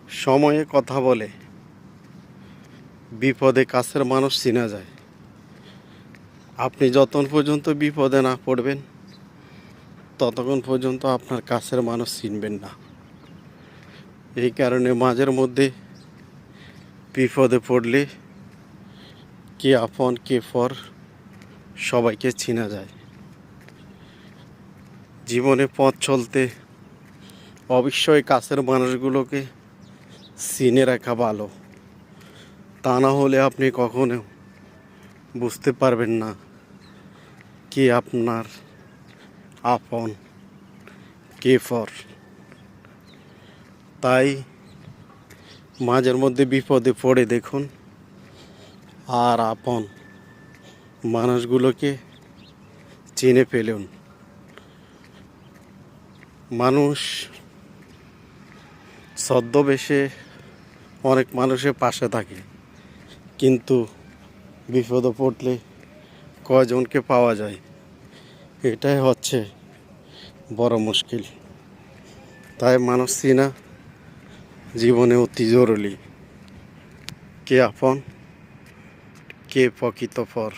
সময়ে কথা বলে বিপদে কাছের মানুষ চেনা যায়। আপনি যতক্ষণ পর্যন্ত বিপদে না পড়বেন ততক্ষণ পর্যন্ত আপনার কাছের মানুষ চিনবেন না। এই কারণে মাঝের মধ্যে বিপদে পড়লে কে আপন কে পর সবাইকে চেনা যায়। জীবনে পথ চলতে অবশ্যই কাছের মানুষগুলোকে চিনে রাখা ভালো, তা না হলে আপনি কখনো বুঝতে পারবেন না কে আপনার আপন কে পর। তাই মাঝের মধ্যে বিপদে পড়ে দেখুন আর আপন মানুষগুলোকে চিনে ফেলুন। মানুষ ছদ্মবেশে অনেক মানুষের পাশে থাকে, কিন্তু বিপদে পড়লে কয়জনকে পাওয়া যায়, এটাই হচ্ছে বড় মুশকিল। তাই মানুষ চিনা জীবনে অতি জরুরি। কে আপন কে প্রকৃত পর।